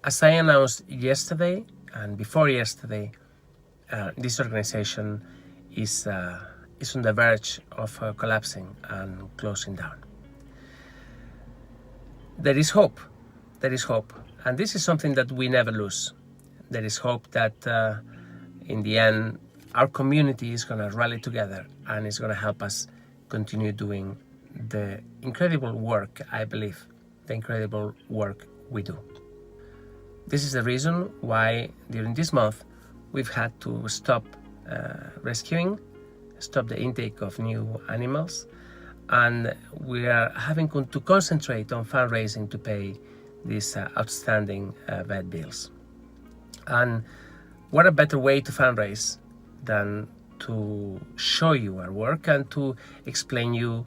As I announced yesterday and before yesterday, this organization is on the verge of collapsing and closing down. There is hope. There is hope. And this is something that we never lose. There is hope that in the end, our community is going to rally together and is going to help us continue doing the incredible work, I believe, the incredible work we do. This is the reason why during this month we've had to stop rescuing, stop the intake of new animals, and we are having to concentrate on fundraising to pay these outstanding vet bills. And what a better way to fundraise than to show you our work and to explain you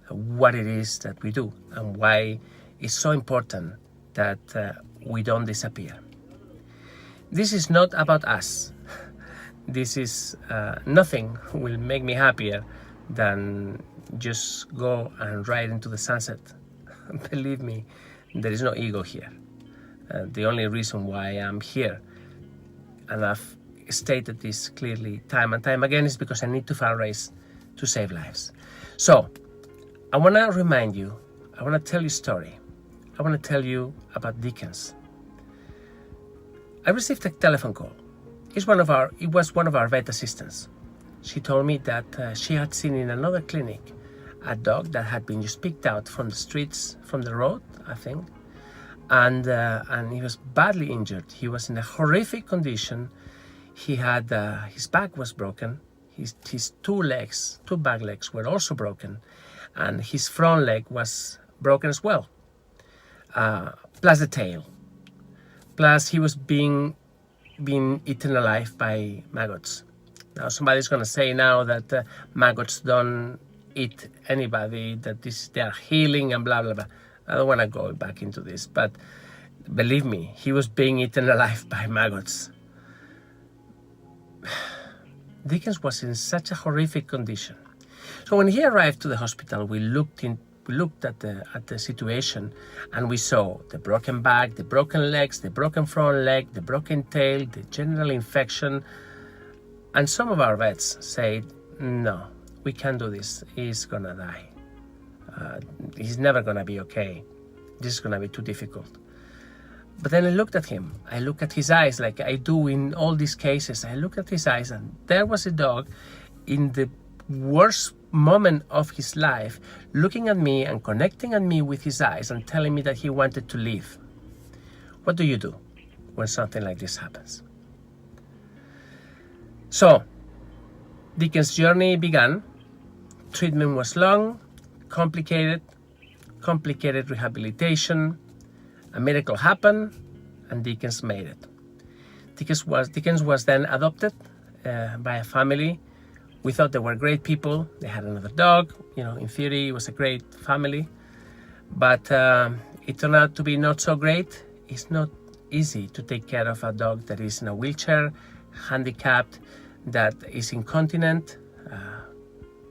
what it is that we do and why it's so important that we don't disappear. This is not about us. This is nothing will make me happier than just go and ride into the sunset. Believe me, there is no ego here. The only reason why I'm here, and I've stated this clearly time and time again, is because I need to fundraise to save lives. So I want to remind you, I want to tell you a story. I want to tell you about Dickens. I received a telephone call. It was one of our vet assistants. She told me that she had seen in another clinic a dog that had been just picked out from the streets, from the road, I think, and he was badly injured. He was in a horrific condition. He had his back was broken. His two back legs were also broken, and his front leg was broken as well. Plus the tail. Plus he was being eaten alive by maggots. Now somebody's going to say now that maggots don't eat anybody, that they are healing and blah blah blah. I don't want to go back into this, but believe me, he was being eaten alive by maggots. Dickens was in such a horrific condition. So when he arrived to the hospital, we looked at the situation, and we saw the broken back, the broken legs, the broken front leg, the broken tail, the general infection. And some of our vets said, no, we can't do this. He's gonna die. He's never gonna be okay. This is gonna be too difficult. But then I looked at him. I looked at his eyes like I do in all these cases. I looked at his eyes, and there was a dog in the worst moment of his life looking at me and connecting at me with his eyes and telling me that he wanted to leave. What do you do when something like this happens? So Dickens' journey began. Treatment was long, complicated rehabilitation. A miracle happened, and Dickens made it. Dickens was then adopted by a family. We thought they were great people. They had another dog. In theory, it was a great family. But it turned out to be not so great. It's not easy to take care of a dog that is in a wheelchair, handicapped, that is incontinent.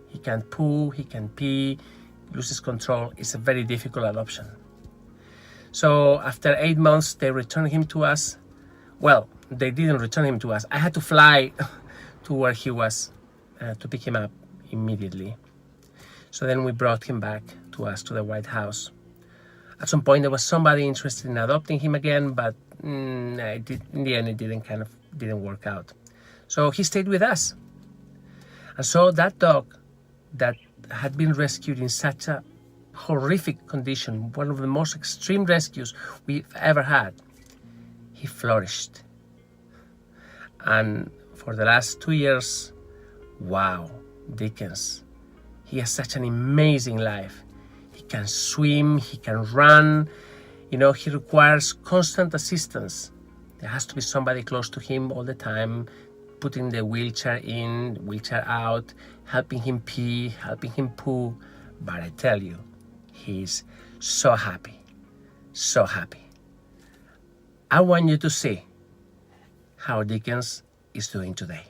He can't poo, he can pee, loses control. It's a very difficult adoption. So after 8 months, they returned him to us. Well, they didn't return him to us. I had to fly to where he was to pick him up immediately. So then we brought him back to us, to the White House. At some point, there was somebody interested in adopting him again, but in the end, it didn't work out. So he stayed with us. And so that dog that had been rescued in such a horrific condition, one of the most extreme rescues we've ever had, he flourished. And for the last 2 years, wow, Dickens, he has such an amazing life. He can swim, he can run, he requires constant assistance. There has to be somebody close to him all the time, putting the wheelchair in, wheelchair out, helping him pee, helping him poo. But I tell you, he's so happy, so happy. I want you to see how Dickens is doing today.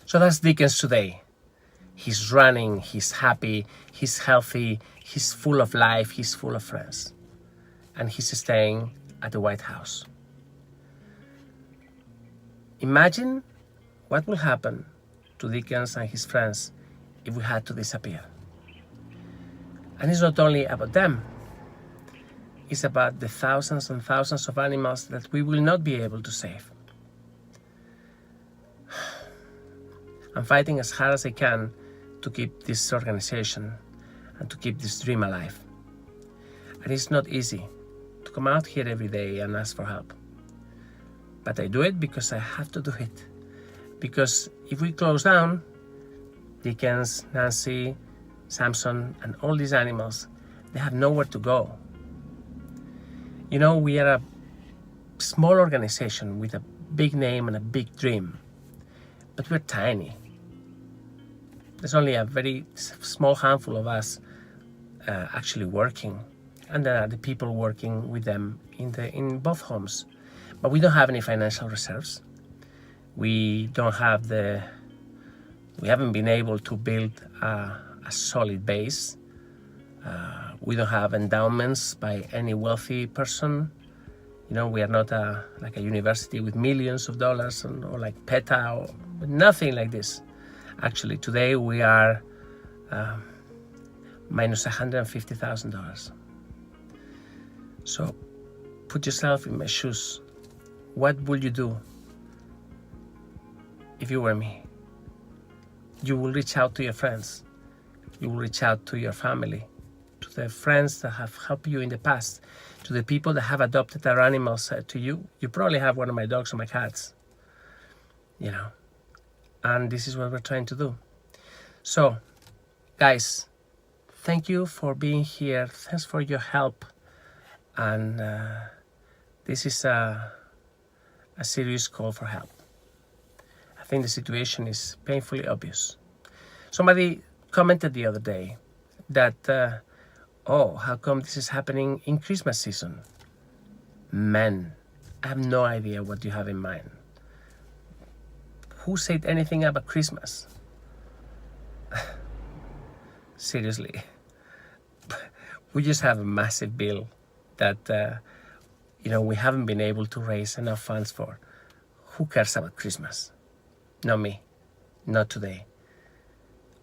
So that's Dickens today. He's running, he's happy, he's healthy, he's full of life, he's full of friends. And he's staying at the White House. Imagine what will happen to Dickens and his friends if we had to disappear. And it's not only about them, it's about the thousands and thousands of animals that we will not be able to save. I'm fighting as hard as I can to keep this organization and to keep this dream alive. And it's not easy to come out here every day and ask for help. But I do it because I have to do it. Because if we close down, Dickens, Nancy, Samson, and all these animals, they have nowhere to go. You know, we are a small organization with a big name and a big dream, but we're tiny. There's only a very small handful of us actually working, and there are the people working with them in both homes. But we don't have any financial reserves. We haven't been able to build a solid base. We don't have endowments by any wealthy person. You know, we are not like a university with millions of dollars or like PETA or nothing like this. Actually, today we are minus $150,000. So put yourself in my shoes. What would you do if you were me? You will reach out to your friends. You will reach out to your family, to the friends that have helped you in the past, to the people that have adopted our animals to you. You probably have one of my dogs or my cats, you know. And this is what we're trying to do. So, guys, thank you for being here. Thanks for your help. And this is a serious call for help. I think the situation is painfully obvious. Somebody commented the other day that, oh, how come this is happening in Christmas season? Man, I have no idea what you have in mind. Who said anything about Christmas? Seriously. We just have a massive bill that, we haven't been able to raise enough funds for. Who cares about Christmas? Not me. Not today.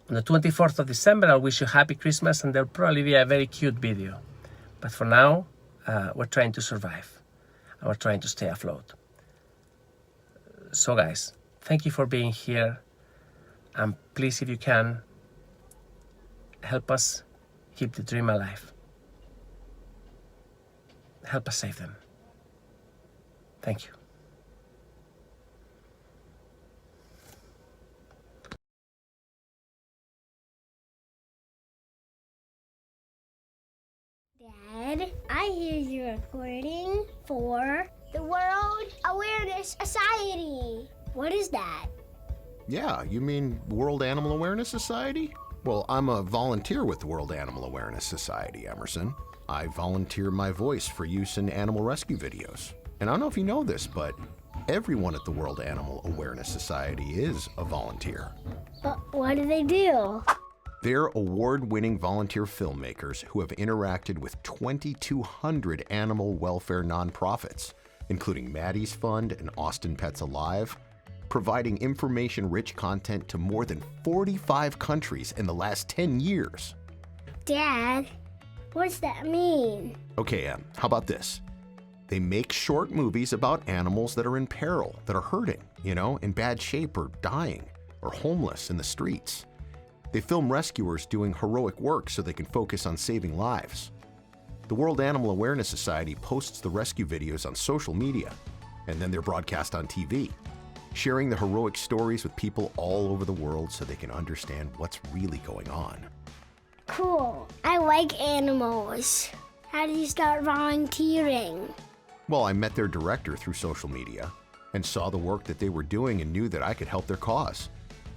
On the 24th of December, I'll wish you happy Christmas, and there'll probably be a very cute video. But for now, we're trying to survive. And we're trying to stay afloat. So guys, thank you for being here. And please, if you can, help us keep the dream alive. Help us save them. Thank you. Dad, I hear you're recording for the World Awareness Society. What is that? Yeah, you mean World Animal Awareness Society? Well, I'm a volunteer with the World Animal Awareness Society, Emerson. I volunteer my voice for use in animal rescue videos. And I don't know if you know this, but everyone at the World Animal Awareness Society is a volunteer. But what do they do? They're award-winning volunteer filmmakers who have interacted with 2,200 animal welfare nonprofits, including Maddie's Fund and Austin Pets Alive, providing information-rich content to more than 45 countries in the last 10 years. Dad, what does that mean? Okay, Em, how about this? They make short movies about animals that are in peril, that are hurting, in bad shape or dying, or homeless in the streets. They film rescuers doing heroic work so they can focus on saving lives. The World Animal Awareness Society posts the rescue videos on social media, and then they're broadcast on TV, sharing the heroic stories with people all over the world so they can understand what's really going on. Cool. I like animals. How did you start volunteering? Well, I met their director through social media and saw the work that they were doing and knew that I could help their cause.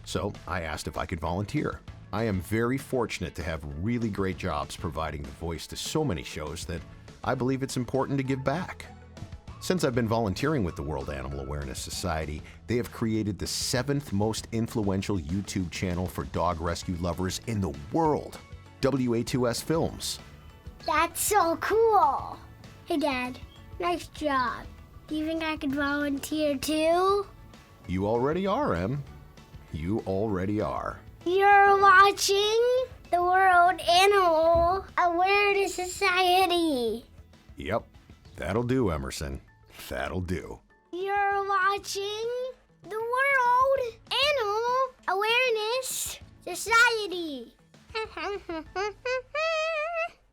So I asked if I could volunteer. I am very fortunate to have really great jobs providing the voice to so many shows that I believe it's important to give back. Since I've been volunteering with the World Animal Awareness Society, they have created the 7th most influential YouTube channel for dog rescue lovers in the world, WA2S Films. That's so cool. Hey, Dad, nice job. Do you think I could volunteer too? You already are, Em. You already are. You're watching the World Animal Awareness Society. Yep, that'll do, Emerson. That'll do. You're watching the World Animal Awareness Society.